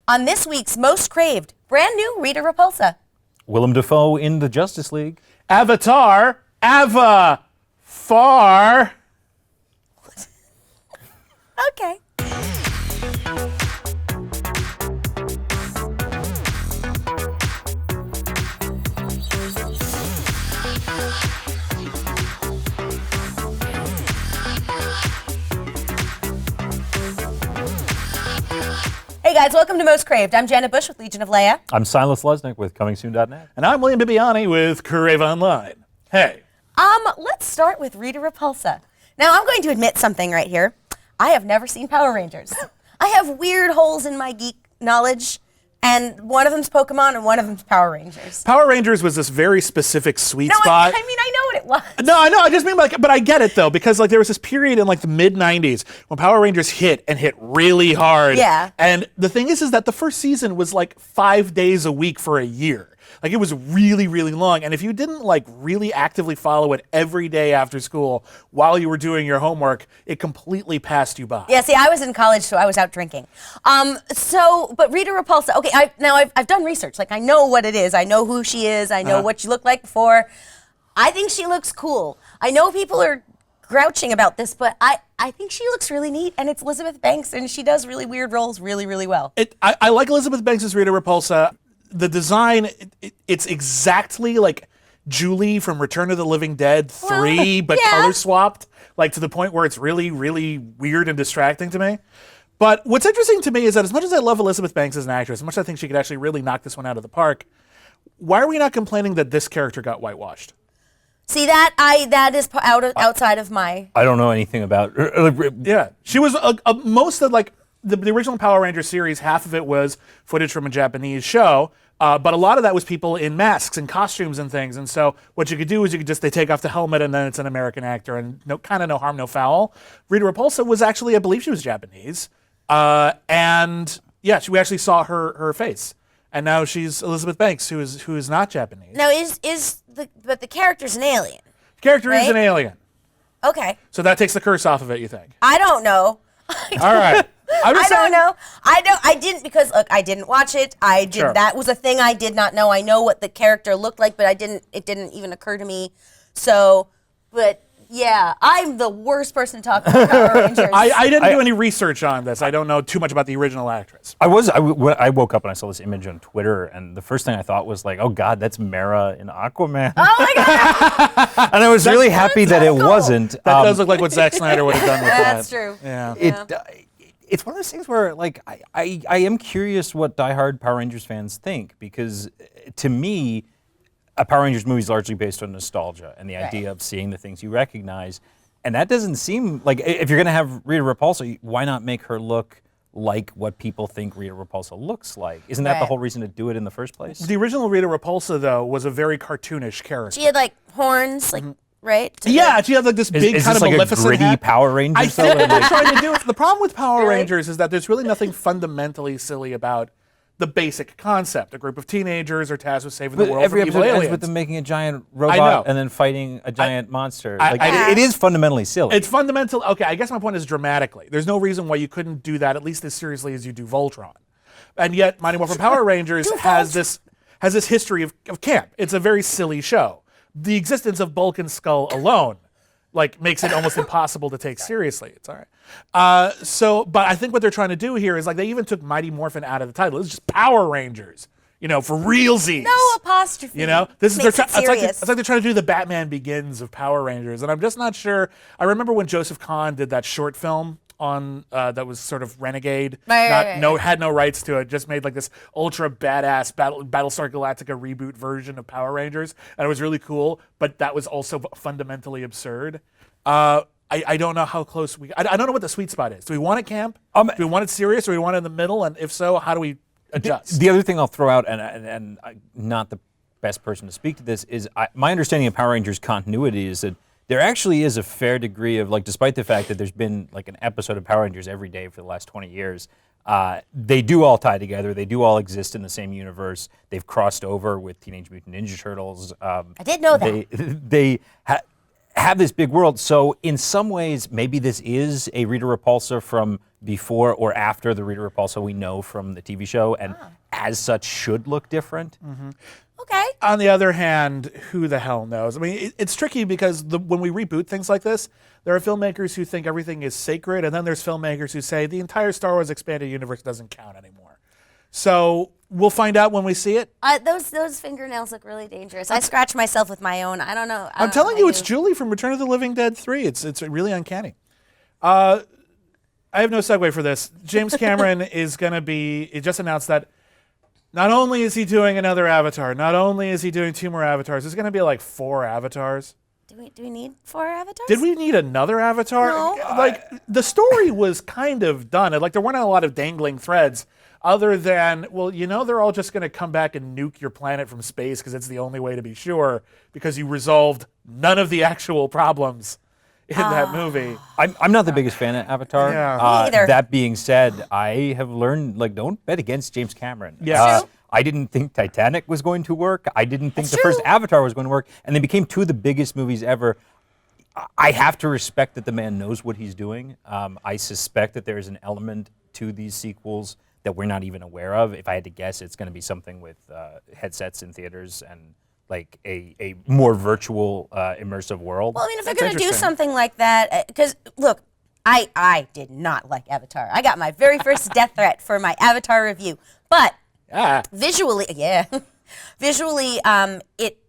on this week's Most Craved, brand new Rita Repulsa. Willem Dafoe in the Justice League. Avatar, Ava, far. Okay. Hey guys, welcome to Most Craved. I'm Janet Bush with Legion of Leia. I'm Silas Lesnick with ComingSoon.net. And I'm William Bibiani with Craved Online. Hey. Let's start with Rita Repulsa. Now, I'm going to admit something right here. I have never seen Power Rangers. I have weird holes in my geek knowledge, and one of them's Pokemon and one of them's Power Rangers. Power Rangers was this very specific sweet spot. I mean, I know what it was. No, I know. I just mean but I get it though, because there was this period in the mid '90s when Power Rangers hit really hard. Yeah. And the thing is that the first season was 5 days a week for a year. It was really, really long. And if you didn't really actively follow it every day after school while you were doing your homework, it completely passed you by. Yeah, see, I was in college, so I was out drinking. But Rita Repulsa, okay, I've done research. I know what it is. I know who she is. I know what she looked like before. I think she looks cool. I know people are grouching about this, but I think she looks really neat, and it's Elizabeth Banks, and she does really weird roles really, really well. I like Elizabeth Banks' Rita Repulsa. The design, it's exactly like Julie from Return of the Living Dead 3, but color swapped, to the point where it's really, really weird and distracting to me. But what's interesting to me is that as much as I love Elizabeth Banks as an actress, as much as I think she could actually really knock this one out of the park, why are we not complaining that this character got whitewashed? See, that is outside of my... I don't know anything about her. Yeah. She was most of the original Power Rangers series, half of it was footage from a Japanese show, but a lot of that was people in masks and costumes and things. And so what you could do is they take off the helmet and then it's an American actor, and no harm, no foul. Rita Repulsa was actually, I believe she was Japanese. And yeah, we actually saw her face. And now she's Elizabeth Banks, who is not Japanese. Now, but the character's an alien. The character is an alien. Okay. So that takes the curse off of it, you think? I don't know. All right. I don't know. I didn't, because look, I didn't watch it. Sure. That was a thing I did not know. I know what the character looked like, but it didn't even occur to me. So, but yeah, I'm the worst person to talk about Power Rangers. I didn't do any research on this. I don't know too much about the original actress. I woke up and I saw this image on Twitter, and the first thing I thought was oh God, that's Mara in Aquaman. Oh my God! And I was really happy that it wasn't. That does look like what Zack Snyder would have done with that. That's true. Yeah. It's one of those things where I am curious what diehard Power Rangers fans think, because to me, a Power Rangers movie is largely based on nostalgia and the idea of seeing the things you recognize. And that doesn't seem like, if you're going to have Rita Repulsa, why not make her look like what people think Rita Repulsa looks like? Isn't that the whole reason to do it in the first place? The original Rita Repulsa, though, was a very cartoonish character. She had horns, right? Yeah, she had this big is kind this of like Maleficent a gritty hat. Power Rangers? I think what they're trying to do. The problem with Power Rangers is that there's really nothing fundamentally silly about the basic concept. A group of teenagers are tasked with saving the world every from evil episode ends aliens. with them making a giant robot and then fighting a giant monster. It is fundamentally silly. It's fundamental. Okay, I guess my point is dramatically. There's no reason why you couldn't do that at least as seriously as you do Voltron. And yet, Mighty Morphin Power Rangers has this history of camp. It's a very silly show. The existence of Bulk and Skull alone makes it almost impossible to take seriously. It's all right. But I think what they're trying to do here is they even took Mighty Morphin out of the title. It's just Power Rangers, for realsies. No apostrophe. This is serious. it's like they're trying to do the Batman Begins of Power Rangers, and I'm just not sure. I remember when Joseph Kahn did that short film on that was sort of renegade, had no rights to it, just made this ultra badass Battlestar Galactica reboot version of Power Rangers, and it was really cool, but that was also fundamentally absurd. I don't know how close I don't know what the sweet spot is. Do we want it camp? Do we want it serious, or do we want it in the middle? And if so, how do we adjust? The other thing I'll throw out, and I'm not the best person to speak to this, is my understanding of Power Rangers continuity is that there actually is a fair degree of, despite the fact that there's been an episode of Power Rangers every day for the last 20 years, they do all tie together. They do all exist in the same universe. They've crossed over with Teenage Mutant Ninja Turtles. I did know that. have this big world. So in some ways, maybe this is a Rita Repulsa from before or after the Rita Repulsa we know from the TV show, and as such should look different. Okay. On the other hand, who the hell knows? I mean, it's tricky because when we reboot things like this, there are filmmakers who think everything is sacred, and then there's filmmakers who say the entire Star Wars expanded universe doesn't count anymore. So we'll find out when we see it. Those fingernails look really dangerous. I scratch myself with my own. I don't know. I'm telling you, it's Julie from Return of the Living Dead 3. It's really uncanny. I have no segue for this. James Cameron is going to be, it just announced that not only is he doing another Avatar, not only is he doing 2 more Avatars, there's going to be like 4 Avatars. Do we need 4 Avatars? Did we need another Avatar? No. Like, the story was kind of done. Like, there weren't a lot of dangling threads other than, well, they're all just going to come back and nuke your planet from space because it's the only way to be sure, because you resolved none of the actual problems in that movie. I'm not the biggest fan of Avatar. Yeah. Me either. That being said, I have learned, like, don't bet against James Cameron. Yeah. True. I didn't think Titanic was going to work. I didn't think That's the first true. Avatar was going to work. And they became 2 of the biggest movies ever. I have to respect that the man knows what he's doing. I suspect that there is an element to these sequels that we're not even aware of. If I had to guess, it's going to be something with headsets in theaters and like a more virtual, immersive world. Well, I mean, if they're That's going to do interesting. something like that, because look, I did not like Avatar. I got my very first death threat for my Avatar review, but visually,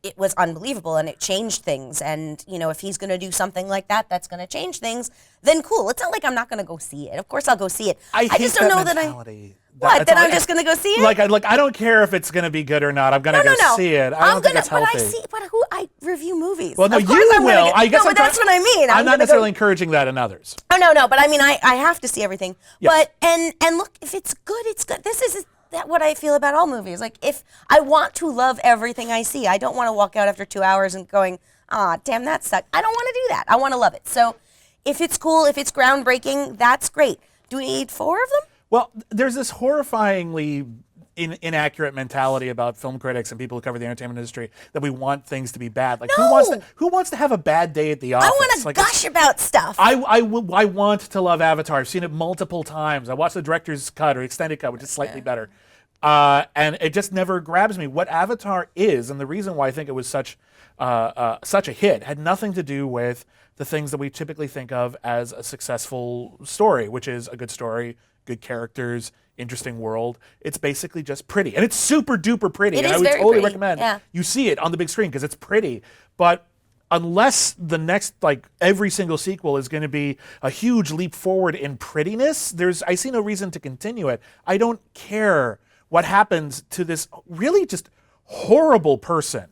it was unbelievable, and it changed things. And if he's going to do something like that, that's going to change things. Then cool. It's not like I'm not going to go see it. Of course, I'll go see it. I hate just don't know mentality. What? Then I'm just going to go see it? Like, I don't care if it's going to be good or not. I'm going to go see it. I don't think it's healthy. But I review movies. Well, no, Of course you I'm gonna will. I guess no, but that's what I mean. I'm not gonna necessarily encouraging that in others. Oh no, but I mean, I have to see everything. Yes. But and look, if it's good, it's good. This is that what I feel about all movies. Like, if I want to love everything I see, I don't want to walk out after 2 hours and going, damn, that sucked. I don't want to do that. I want to love it. So if it's cool, if it's groundbreaking, that's great. Do we need 4 of them? Well, there's this horrifyingly inaccurate mentality about film critics and people who cover the entertainment industry that we want things to be bad. Like, No. who wants to have a bad day at the office? I want to gush about stuff. I want to love Avatar. I've seen it multiple times. I watched the director's cut or extended cut, which is slightly better. And it just never grabs me. What Avatar is, and the reason why I think it was such a hit, had nothing to do with the things that we typically think of as a successful story, which is a good story, good characters, interesting world. It's basically just pretty. And it's super duper pretty. It and is I would very totally pretty, recommend yeah. you see it on the big screen because it's pretty. But unless the next, like, every single sequel is going to be a huge leap forward in prettiness, I see no reason to continue it. I don't care what happens to this really just horrible person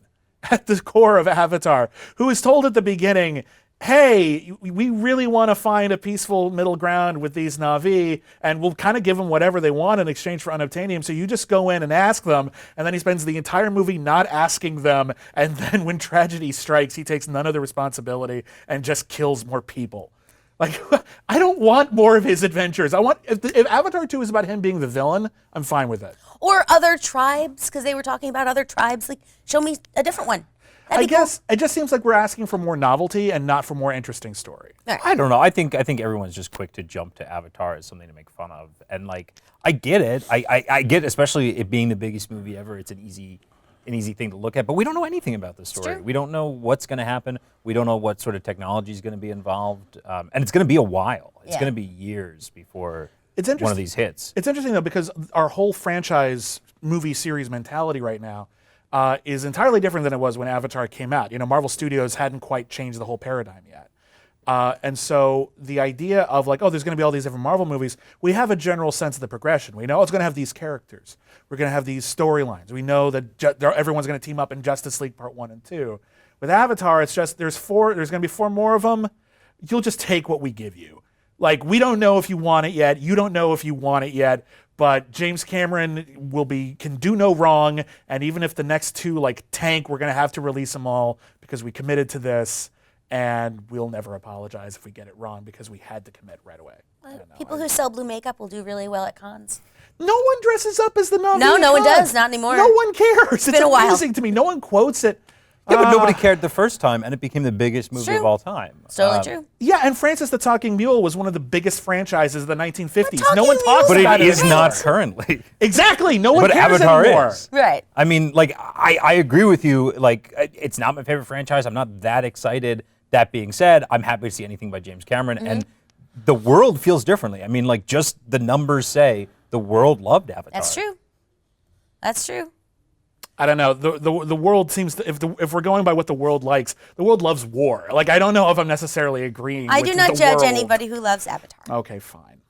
at the core of Avatar, who is told at the beginning, hey, we really want to find a peaceful middle ground with these Na'vi, and we'll kind of give them whatever they want in exchange for unobtainium, so you just go in and ask them, and then he spends the entire movie not asking them, and then when tragedy strikes, he takes none of the responsibility and just kills more people. Like, I don't want more of his adventures. If Avatar 2 is about him being the villain, I'm fine with it. Or other tribes, because they were talking about other tribes. Like, show me a different one. That'd I be cool. guess it just seems like we're asking for more novelty and not for more interesting story. I don't know. I think everyone's just quick to jump to Avatar as something to make fun of, and like I get it. I get, especially it being the biggest movie ever. It's an easy thing to look at, but we don't know anything about the story. We don't know what's going to happen. We don't know what sort of technology is going to be involved, and it's going to be a while. It's going to be years before one of these hits. It's interesting though, because our whole franchise movie series mentality right now is entirely different than it was when Avatar came out. Marvel Studios hadn't quite changed the whole paradigm yet. And so the idea of like, oh, there's going to be all these different Marvel movies, we have a general sense of the progression. We know it's going to have these characters. We're going to have these storylines. We know that everyone's going to team up in Justice League Part 1 and 2. With Avatar, it's just there's going to be 4 more of them. You'll just take what we give you. Like, we don't know if you want it yet. You don't know if you want it yet. But James Cameron can do no wrong, and even if the next 2 like tank, we're going to have to release them all because we committed to this, and we'll never apologize if we get it wrong because we had to commit right away. People who sell blue makeup will do really well at cons. No one dresses up as the Na'vi. No one does, not anymore. No one cares. It's been a while. amazing to me. No one quotes it. Yeah, but nobody cared the first time, and it became the biggest movie true. of all time. Totally true. Yeah, and Francis the Talking Mule was one of the biggest franchises of the 1950s. No Talking one talks But about it it is anymore. not currently. Exactly. No one But cares Avatar anymore. is. Right. I mean, like, I agree with you. Like, it's not my favorite franchise. I'm not that excited. That being said, I'm happy to see anything by James Cameron. And the world feels differently. I mean, like, just the numbers say the world loved Avatar. That's true. That's true. I don't know. The world seems to, if we're going by what the world likes, the world loves war. Like, I don't know if I'm necessarily agreeing. I with do not the judge world. anybody who loves Avatar. Okay, fine.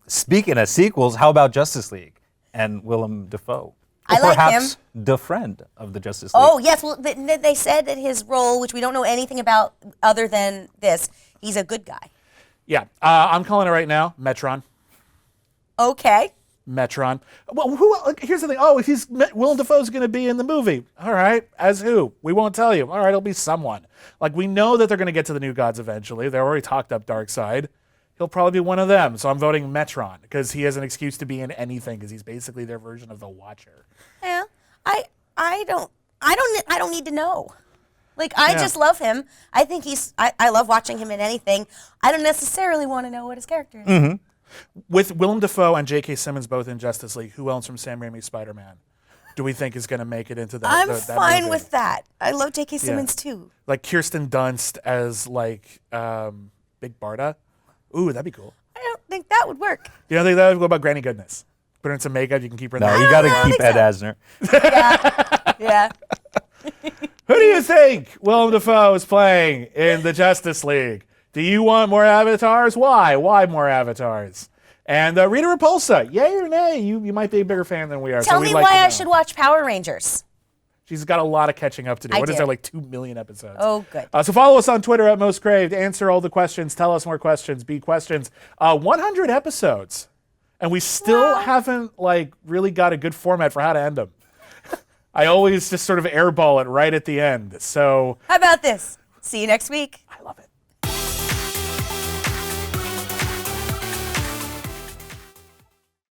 Speaking of sequels, how about Justice League and Willem Dafoe? I Or like perhaps him. the friend of the Justice League. Oh, yes. Well, they said that his role, which we don't know anything about other than this, he's a good guy. Yeah, I'm calling it right now. Metron. Okay. Metron. Well, here's the thing. Oh, Willem Dafoe's going to be in the movie. All right, as who? We won't tell you. All right, it'll be someone. Like, we know that they're going to get to the New Gods eventually. They already talked up Darkseid. He'll probably be one of them. So I'm voting Metron because he has an excuse to be in anything because he's basically their version of the Watcher. Yeah. I don't need to know. Like, I just love him. I think I love watching him in anything. I don't necessarily want to know what his character is. With Willem Dafoe and J.K. Simmons both in Justice League, who else from Sam Raimi's Spider-Man do we think is going to make it into that? I'm that fine movie? with that. I love J.K. Simmons too. Like Kirsten Dunst as like Big Barda. Ooh, that'd be cool. I don't think that would work. You don't think that would go about Granny Goodness? Put her in some makeup, you can keep her in No, there. you got to don't keep think Ed so. Asner. Yeah. Who do you think Willem Dafoe is playing in the Justice League? Do you want more avatars? Why? Why more avatars? And Rita Repulsa, yay or nay? You might be a bigger fan than we are. Tell so me we'd like why to I know. should watch Power Rangers. She's got a lot of catching up to do. I What is do. there, like 2 million episodes? Oh, good. So follow us on Twitter at Most Craved. Answer all the questions. Tell us more questions. Be questions. 100 episodes. And we still haven't like really got a good format for how to end them. I always just sort of airball it right at the end. So How about this? See you next week.